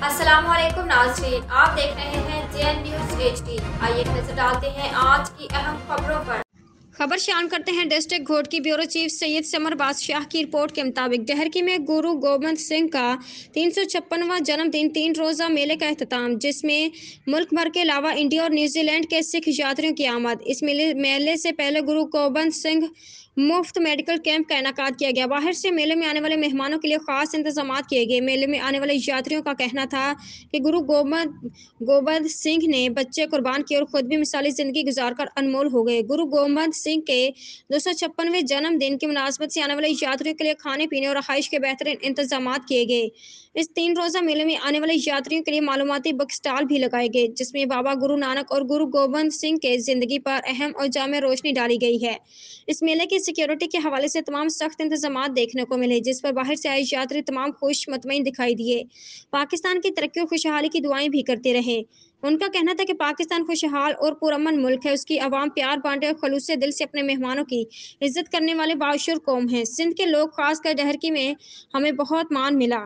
अस्सलाम वालेकुम नाज़रीन, आप देख रहे हैं JN न्यूज़ HD। आइए नजर डालते हैं आज की अहम खबरों पर। खबर शान करते हैं डिस्ट्रिक्ट कोर्ट की ब्यूरो चीफ सैयद समर बादशाह की रिपोर्ट के मुताबिक डहरकी में गुरु गोबिंद सिंह का 356वां जन्मदिन 3 रोज़ा मेले का अख्ताम, जिसमें मुल्क भर के अलावा इंडिया और न्यूजीलैंड के सिख यात्रियों की आमद। इस मेले से पहले गुरु गोबिंद सिंह मुफ्त मेडिकल कैंप का इनेकाद किया गया। बाहर से मेले में आने वाले मेहमानों के लिए खास इंतजाम किए गए। मेले में आने वाले यात्रियों का कहना था कि गुरु गोबिंद सिंह ने बच्चे कुर्बान किए और खुद भी मिसाली जिंदगी गुजारकर अनमोल हो गए। गुरु गोबिंद सिंह के 256वें जन्मदिन की मुनासबत से आने वाले यात्रियों के लिए खाने पीने और रहाइश के बेहतरीन इंतजाम किए गए। इस 3 रोज़ा मेले में आने वाले यात्रियों के लिए मालूमाती बुक स्टॉल भी लगाए गए, जिसमें बाबा गुरु नानक और गुरु गोबिंद सिंह के जिंदगी पर अहम और जामे रोशनी डाली गई है। इस मेले की सिक्योरिटी के हवाले से तमाम सख्त इंतजाम देखने को मिले, जिस पर बाहर से आए यात्री तमाम खुश मुतमईन दिखाई दिए। पाकिस्तान की तरक्की और खुशहाली की दुआएं भी करते रहे। उनका कहना था कि पाकिस्तान खुशहाल और पुरअमन मुल्क है। उसकी आवाम प्यार बांटे और खलूस से दिल से अपने मेहमानों की इज्जत करने वाले बाशूर कौम है। सिंध के लोग खासकर डहरकी में हमें बहुत मान मिला।